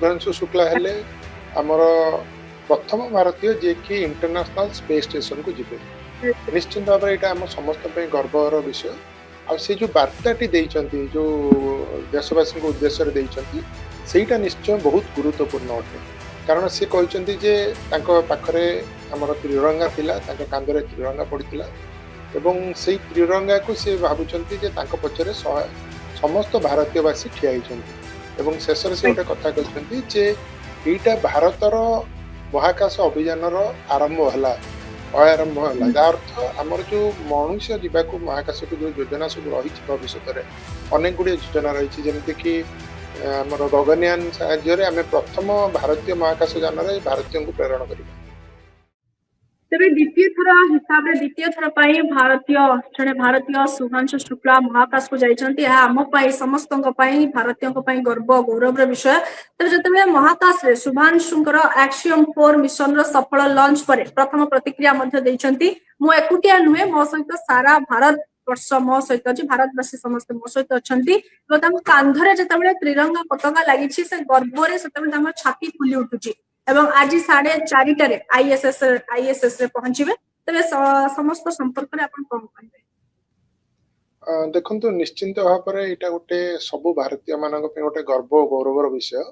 शुभ्रांशु शुक्ला हेले आमर प्रथम भारतीय जे कि इंटरनेशनल स्पेस स्टेशन को जिबे निश्चित भाव में आम समस्त गर्वर विषय आ से जो वार्ताटी देइचंती जो देशवासी उद्देश्य देइचंती निश्चय बहुत गुरुत्वपूर्ण अटे कारण से कहते जे पाखरे आमर त्रिरंगा थिला कांधरे त्रिरंगा पड़ता एवं से त्रिरंगा को सी भावुंट पचर समस्त भारतीयवासी ठिया एवं शेष से गोटे कथा कहते जे यहीटा भारतर महाकाश अभियान आरंभ है अयारंभ है अर्थ आमर जो मनुष्य जावाक महाकाश को जो योजना सब रही भविष्य में अनेक गुड़े योजना रही जमीक कि आमर गगनयान साहाय्य आम प्रथम भारतीय महाकाश यान भारतीय को प्रेरण करिबा तेरे द्वितीय थर हिसाब से द्वितीय थर जड़े भारतीय शुभांशु शुक्ला महाकाश को जाइछंती आम समस्त भारतीयों गर्व गौरव विषय तेज जो महाकाश रे शुभांशुंकर एक्सियम 4 मिशन सफल लॉन्च पर प्रथम प्रतिक्रिया मु एकुटिया नुहे मो सहित सारा भारत वर्ष मो सहित अच्छी भारतवासी समस्त मो सहित अच्छा कांधरे जिते त्रिरंगा पताका लगी से गर्व से छाती फुली उठुची एवं आज 4:30 आईएसएस रे पहुंचीबे तबे समस्त संपर्क रे अपन कौन कहबे देखंतु निश्चिंत भाव में एटा गोटे सब भारतीय मानक पे गोटे गर्व गौरवर विषय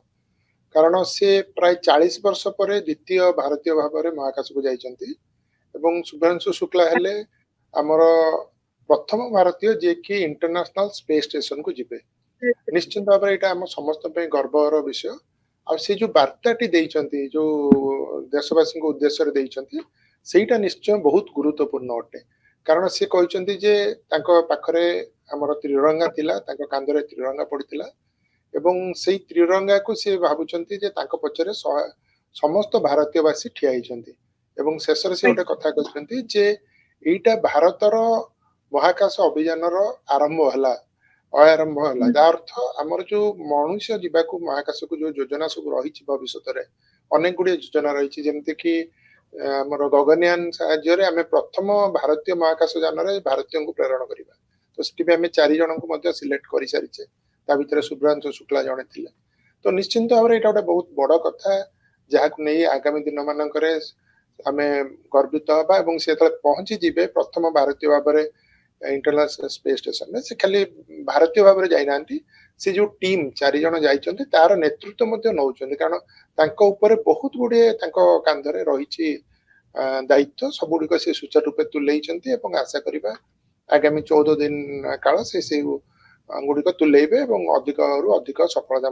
कारण से प्राय 40 वर्ष पर द्वितीय भारतीय भाव में महाकाश को जाइछंती एवं शुभ्रांशु शुक्ला हेले आमर प्रथम भारतीय जे कि इंटरनेशनल स्पेस स्टेशन को जिबे निश्चिंत भाव में एटा हम समस्त पे गर्वर विषय आ से जो वार्ताटी देइचंती जो देशवासी उद्देश्य देइचंती निश्चय बहुत गुरुत्वपूर्ण अटे कारण से कहते जे पाखरे आमर त्रिरंगा थिला कांधरे त्रिरंगा पड़ता एवं से त्रिरंगा को सी भावुंट पचर समस्त भारतीयवासी ठिया एवं शेष से गोटे कथा कहते जे यहीटा भारतर महाकाश अभियान आरंभ है अयारंभ है अर्थ आमर जो मनुष्य जावाक महाकाश को जो योजना सब रही भविष्य में अनेक गुड़े योजना रही जमीक कि आमर गगनयान साहाय्य आम प्रथम भारतीय महाकाश यान भारतीय को प्रेरण करवा तो सी आम 4 जन को सिलेक्ट कर सारी भर शुभ्रांशु शुक्ला जड़े थे तो निश्चिंत भाव में यहाँ गोटे बहुत बड़ कथा जहाँ नहीं आगामी दिन मानक आम गर्वित हवा से पहुंची जीवे प्रथम भारतीय भाव में इंटरनेशनल स्पेस स्टेशन से खाली भारतीय भाव में जाइना से जो टीम 4 जन जाइछंती तार नेतृत्व नौचंती कारण बहुत गुड़े कांधरे रही दायित्व सबुड़ से सुचारूपे तुलेइछंती एवं आशा करिबा आगामी 14 दिन काल से गुड़िक तुलेबे एवं अधिक अधिक सफलता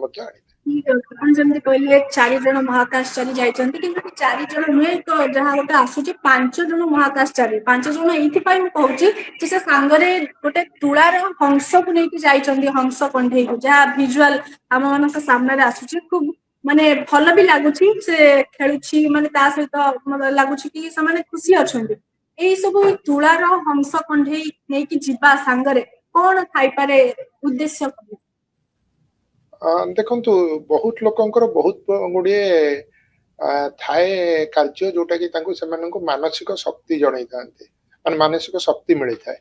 कहले 4 जन महाकाशचारी जाइछंती किंतु 4 जन नुहे तो जहाँ गोटे आसुची 5 जन महाकाशचारी 5 जन एथि पई कहूची जे से सांगरे गोटे तुलार हंस को नेकी जाइछंती हंस कंढे को जहाँ विजुअल आम मानक सामने रे आसुची खूब माने भल भी लागुची से खेलुची माने ता सहित मतलब लागुची कि से माने खुशी अछंती एई सब तुलार हंस कंढे नेकी जिबा सांगरे कौन थाई पारे उद्देश्य देखंतु बहुत लोकंकर बहुत गुड़े थाए कार्य जोटा कि मानसिक शक्ति जन था मानसिक शक्ति मिली था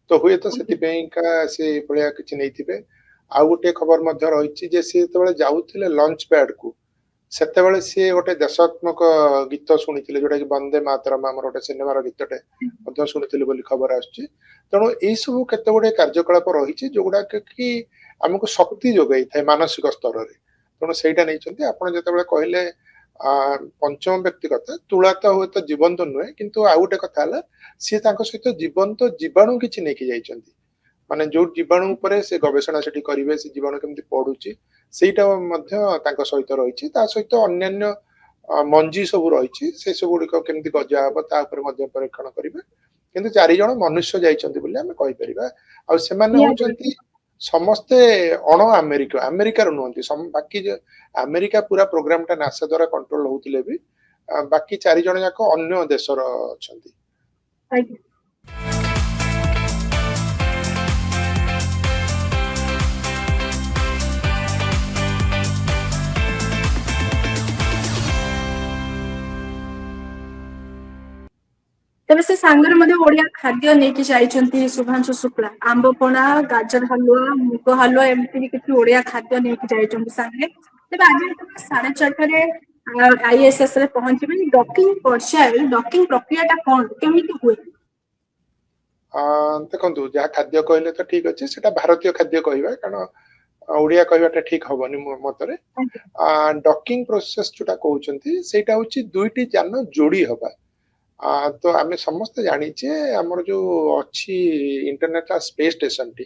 तो हुए तो से भाया किसी नहीं आउ गोटे खबर रही सी जाऊे लंच पैड को सेते सी गोटे देशात्मक गीत शुणी जोटा कि वंदे मातरम आम गोटे सिनेमार गीतटे शुणी खबर आसुची तेणु यही सब केते गुड़े कार्यकलाप रही जो गुड़ा कि आमको शक्ति जोगाई था मानसिक स्तर में तेणु से आपड़ जो कहले पंचम व्यक्ति कथा तुला तो हुए तो जीवंत नुहे किंतु आउ गोटे कथा सी सहित जीवंत जीवाणु किसी नहीं जाइए माने जो जीवाणु पर से गवेषणा से करेंगे से जीवाणु केमती पड़ुची सहीटा सहित रही सहित अन्य मंजी सब रही से सब गुड़िक केमती गजा हम परीक्षण करेंगे किंतु 4 जन मनुष्य जापर आने समस्ते अण अमेरिका अमेरिकार नुहति बाकी अमेरिका पूरा प्रोग्राम टा नासा द्वारा कंट्रोल होतिले भी बाकी 4 जन जाक अन्य देशर अछंती तेज से सांगर ओडिया खाद्य नहीं जाइछंती शुभांशु शुक्ला आंबपणा गाजर हलुआ मुग हलुआ एमती किसी ओडिया खाद्य नहीं जाइछंती सांगे ତେବେ ଆଜି ଯେତେବେଳେ 4:30 ISS ରେ ପହଞ୍ଚିବେ ଡକିଂ ପର୍ଯ୍ୟାୟରେ ଡକିଂ ପ୍ରକ୍ରିୟାଟା କଣ କେମିତି ହୁଏ? ଦେଖନ୍ତୁ ଯାହା ଖାଦ୍ୟ କହିଲେ ତ ଠିକ ଅଛି, ସେଟା ଭାରତୀୟ ଖାଦ୍ୟ କହିବା, କାରଣ ଓଡ଼ିଆ କହିବାଟା ଠିକ ହବନି ମୋ ମତରେ। ଡକିଂ ପ୍ରୋସେସ ଯୋଉଟା କହୁଛନ୍ତି ସେଇଟା ହଉଛି ଦୁଇଟି ଯାନ ଯୋଡି ହବା। ତ ଆମେ ସମସ୍ତେ ଜାଣିଛେ ଆମର ଯୋଉ ଅଛି ଇଣ୍ଟରନ୍ୟାସନାଲ ସ୍ପେସ ଷ୍ଟେସନଟି,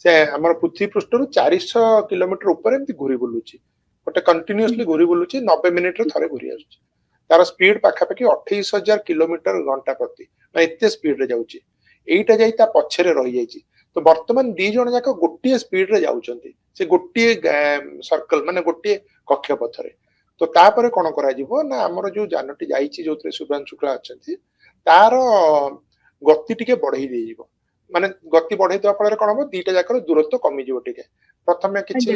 ସେ ଆମର ପୃଥିବୀ ପୃଷ୍ଠରୁ 400 କିଲୋମିଟର ଉପରେ ଏମିତି ଘୁରି ବୁଲୁଛି, ଗୋଟେ କଣ୍ଟିନ୍ୟୁଅସଲି ଘୁରି ବୁଲୁଛି, 90 ମିନିଟରେ ଥରେ ଘୁରି ଆସୁଛି। ତାର ସ୍ପିଡ ପାଖାପାଖି 28,000 କିଲୋମିଟର ଘଣ୍ଟା ପ୍ରତି, ମାନେ ଏତେ ସ୍ପିଡରେ ଯାଉଛି। ଏଇଟା ଯାଇ ତା ପଛରେ ରହିଯାଇଛି। ତ ବର୍ତ୍ତମାନ ଦି ଜଣ ଯାକ ଗୋଟିଏ ସ୍ପିଡରେ ଯାଉଛନ୍ତି, ସେ ଗୋଟିଏ ସର୍କଲ ମାନେ ଗୋଟିଏ କକ୍ଷପଥରେ। ତ ତାପରେ କଣ କରାଯିବ ନା, ଆମର ଯୋଉ ଯାନଟି ଯାଇଛି ଯୋଉଥିରେ ଶୁଭ୍ରାଂଶୁ ଶୁକ୍ଲା ଅଛନ୍ତି, ତାର ଗତି ଟିକେ ବଢେଇ ଦେଇଯିବ। ମାନେ ଗତି ବଢେଇ ଦେବା ଫଳରେ କଣ ହବ, ଦିଟା ଯାକର ଦୂରତ୍ୱ କମିଯିବ ଟିକେ। ପ୍ରଥମେ କିଛି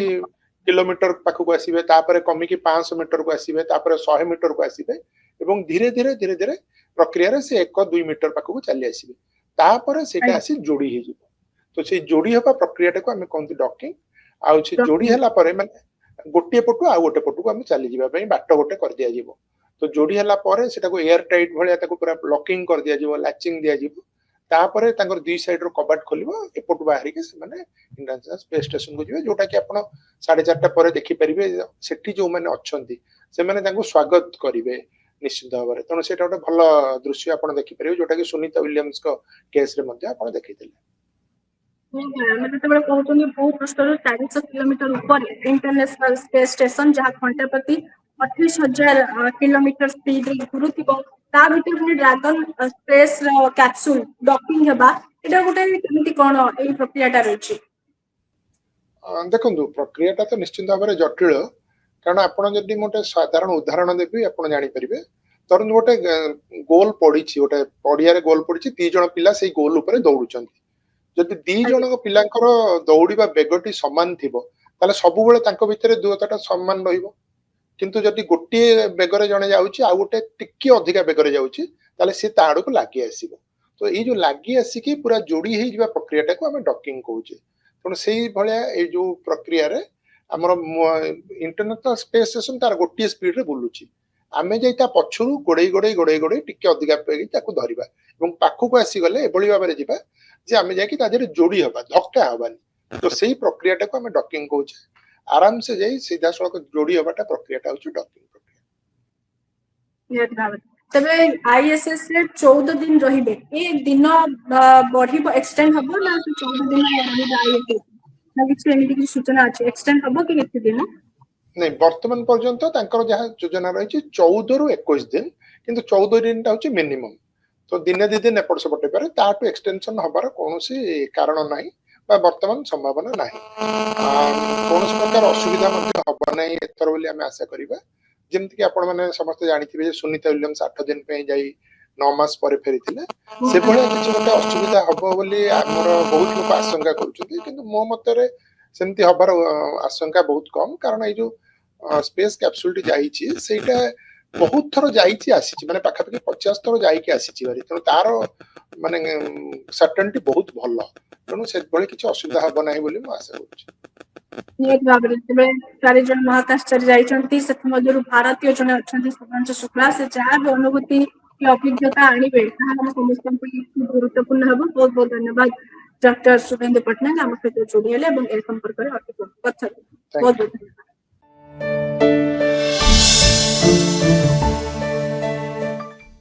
କିଲୋମିଟର ପାଖକୁ ଆସିବେ, ତାପରେ କମିକି 500 ମିଟରକୁ ଆସିବେ, ତାପରେ 100 ମିଟରକୁ ଆସିବେ, ଏବଂ ଧୀରେ ଧୀରେ ଧୀରେ ଧୀରେ ପ୍ରକ୍ରିୟାରେ ସେ 1-2 ମିଟର ପାଖକୁ ଚାଲି ଆସିବେ। ତାପରେ ସେଇଟା ଆସି ଯୋଡି ହେଇଯିବ। ତ ସେଇ ଯୋଡି ହେବା ପ୍ରକ୍ରିୟାଟାକୁ ଆମେ କହନ୍ତି ଡକିଂ। ଆଉ ସେ ଯୋଡି ହେଲା ପରେ ମାନେ ଗୋଟିଏ ପଟୁ ଆଉ ଗୋଟେ ପଟକୁ ଆମେ ଚାଲିଯିବା ପାଇଁ ବାଟ ଗୋଟେ କରିଦିଆଯିବ। ତ ଯୋଡି ହେଲା ପରେ ସେଟାକୁ ଏୟାର ଟାଇଟ୍ ଭଳିଆ ତାକୁ ପୁରା ଲକିଂ କରିଦିଆଯିବ, ଲାଚିଂ ଦିଆଯିବ। ତାପରେ ତାଙ୍କର ଦୁଇ ସାଇଡର କବାଟ ଖୋଲିବ, ଏପଟୁ ବାହାରିକି ସେମାନେ ଇଣ୍ଟରନ୍ୟାସନାଲ ସ୍ପେସ ଷ୍ଟେସନକୁ ଯିବେ, ଯୋଉଟା କି ଆପଣ 4:30 ପରେ ଦେଖିପାରିବେ। ସେଠି ଯୋଉମାନେ ଅଛନ୍ତି ସେମାନେ ତାଙ୍କୁ ସ୍ୱାଗତ କରିବେ ନିଶ୍ଚିତ ଭାବରେ। ତେଣୁ ସେଇଟା ଗୋଟେ ଭଲ ଦୃଶ୍ୟ ଆପଣ ଦେଖିପାରିବେ, ଯୋଉଟା କି ସୁନିତା ୱିଲିୟମ୍ସଙ୍କ କେସରେ ମଧ୍ୟ ଆପଣ ଦେଖିଥିଲେ। ଆମେ ଯେତେବେଳେ କହୁଛନ୍ତି ଭୂପୃଷ୍ଠରୁ 400 କିଲୋମିଟର ଉପରେ ଇଣ୍ଟରନ୍ୟାସନାଲ ସ୍ପେସ ଷ୍ଟେସନ, ଯାହା ଘଣ୍ଟା ପ୍ରତି 28,000 କିଲୋମିଟର ସ୍ପିଡରେ ଘୁରୁଥିବ, ତା ଭିତରେ ଗୋଟେ ଡ୍ରାଗନ ସ୍ପେସ ର କ୍ୟାପସୁଲ ଡକିଂ ହେବା, ଏଇଟା ଗୋଟେ କେମିତି କଣ ଏଇ ପ୍ରକ୍ରିୟାଟା ରହିଛି? ଦେଖନ୍ତୁ ପ୍ରକ୍ରିୟାଟା ତ ନିଶ୍ଚିତ ଭାବରେ ଜଟିଳ, କାରଣ ଆପଣ ଯଦି ମୁଁ ଗୋଟେ ସାଧାରଣ ଉଦାହରଣ ଦେବି ଆପଣ ଜାଣିପାରିବେ। ଧରନ୍ତୁ ଗୋଟେ ଗୋଲ ପଡିଛି, ଗୋଟେ ପଡିଆରେ ଗୋଲ ପଡିଛି, 2 ଜଣ ପିଲା ସେଇ ଗୋଲ ଉପରେ ଦୌଡୁଛନ୍ତି। ଯଦି 2 ଜଣଙ୍କ ପିଲାଙ୍କର ଦୌଡିବା ବେଗଟି ସମାନ ଥିବ, ତାହେଲେ ସବୁବେଳେ ତାଙ୍କ ଭିତରେ ଦୂରତାଟା ସମାନ ରହିବ। କିନ୍ତୁ ଯଦି ଗୋଟିଏ ବେଗରେ ଜଣେ ଯାଉଛି ଆଉ ଗୋଟେ ଟିକେ ଅଧିକା ବେଗରେ ଯାଉଛି, ତାହେଲେ ସେ ତା ଆଡକୁ ଲାଗି ଆସିବ। ତ ଏଇ ଯୋଉ ଲାଗି ଆସିକି ପୁରା ଯୋଡି ହେଇଯିବା ପ୍ରକ୍ରିୟାଟାକୁ ଆମେ ଡକିଂ କହୁଛେ। ତେଣୁ ସେଇ ଭଳିଆ ଏଇ ଯୋଉ ପ୍ରକ୍ରିୟାରେ ଆମର ଇଣ୍ଟରନ୍ୟାସନାଲ ସ୍ପେସ ଷ୍ଟେସନ ତାର ଗୋଟିଏ ସ୍ପିଡରେ ବୁଲୁଛି, ଆମେ ଯାଇ ତା ପଛରୁ ଗୋଡେଇ ଗୋଡେଇ ଗୋଡେଇ ଗୋଡେଇ ଟିକେ ଅଧିକା ତାକୁ ଧରିବା ଏବଂ ପାଖକୁ ଆସିଗଲେ ଏଭଳି ଭାବରେ ଯିବା ଯେ ଆମେ ଯାଇକି ତା ଦେହରେ ଯୋଡି ହବା, ଧକ୍କା ହବାନି। ତ ସେଇ ପ୍ରକ୍ରିୟାଟାକୁ ଆମେ ଡକିଂ କହୁଛେ। ଆରାମସେ ଯାଇ ସିଧାସଳଖ ଯୋଡି ହବାଟା ପ୍ରକ୍ରିୟାଟା ହଉଛି ଡକିଂ ପ୍ରକ୍ରିୟା। ତେବେ ISS ରେ 14 ଦିନ ରହିବେ, ଏ ଦିନ ବଢିବ, ଏକ୍ସଟେଣ୍ଡ ହବ ନା 14 ଦିନ ରହିବ ISS? ନା କିଛି ଏମିତି କିଛି ସୂଚନା ଅଛି, ଏକ୍ସଟେଣ୍ଡ ହବ କି କେତେ ଦିନ? ନାଇଁ, ବର୍ତ୍ତମାନ ପର୍ଯ୍ୟନ୍ତ ତାଙ୍କର ଯାହା ଯୋଜନା ରହିଛି 14ରୁ 21 ଦିନ, କିନ୍ତୁ 14 ଦିନଟା ହଉଛି ମିନିମମ୍। ତ ଦିନେ 2 ଦିନ ଏପଟ ସେପଟ ହେଇପାରେ, ତାଠୁ ଏକ୍ସଟେନସନ ହବାର କୌଣସି କାରଣ ନାହିଁ ବା ବର୍ତ୍ତମାନ ସମ୍ଭାବନା ନାହିଁ। କୌଣସି ପ୍ରକାର ଅସୁବିଧା ମଧ୍ୟ ହବ ନାହିଁ ଏଥର ବୋଲି ଆମେ ଆଶା କରିବା। ଯେମିତିକି ଆପଣମାନେ ସମସ୍ତେ ଜାଣିଥିବେ ଯେ ସୁନିତା ୱିଲିୟମ୍ସ 8 ଦିନ ପାଇଁ ଯାଇ 9 ମାସ ପରେ ଫେରିଥିଲେ। ସେଭଳିଆ କିଛି ଗୋଟେ ଅସୁବିଧା ହବ ବୋଲି ଆମର ବହୁତ ଲୋକ ଆଶଙ୍କା କରୁଛନ୍ତି, କିନ୍ତୁ ମୋ ମତରେ ସେମିତି ହବାର ଆଶଙ୍କା ବହୁତ କମ୍। କାରଣ ଏଇ ଯୋଉ ସ୍ପେସ କ୍ୟାପସୁଲଟି ଯାଇଛି ସେଇଟା ବହୁତ ଥର ଯାଇଛି ଆସିଛି, ମାନେ ପାଖାପାଖି 50 ଥର ଯାଇକି ଆସିଛି ଭାରି। ତେଣୁ ତାର ମାନେ ସର୍ଟେନିଟି ବହୁତ ଭଲ। ତେଣୁ ସେଭଳି କିଛି ଅସୁବିଧା ହବ ନାହିଁ ବୋଲି ମୁଁ ଆଶା କରୁଛି। ନିହାତି ଭାବରେ ଯେତେବେଳେ 4 ଜଣ ମହାକାଶଚାରୀ ଯାଇଛନ୍ତି, ସେଥିମଧ୍ୟରୁ ଭାରତୀୟ ଜଣେ ଅଛନ୍ତି ଶୁଭ୍ରାଂଶୁ ଶୁକ୍ଲା, ସେ ଯାହା ବି ଅନୁଭୂତି କି ଅଭିଜ୍ଞତା ଆଣିବେ ତାହା ଆମ ସମସ୍ତଙ୍କ ପାଇଁ ଗୁରୁତ୍ୱପୂର୍ଣ୍ଣ ହେବ। ବହୁତ ବହୁତ ଧନ୍ୟବାଦ ଡକ୍ଟର ଶୁଭେନ୍ଦୁ ପଟ୍ଟନାୟକ ଆମ ସହିତ ଯୋଡ଼ି ହେଲେ ଏବଂ ଏ ସମ୍ପର୍କରେ ଅଧିକ କଥା। ବହୁତ ବହୁତ ଧନ୍ୟବାଦ।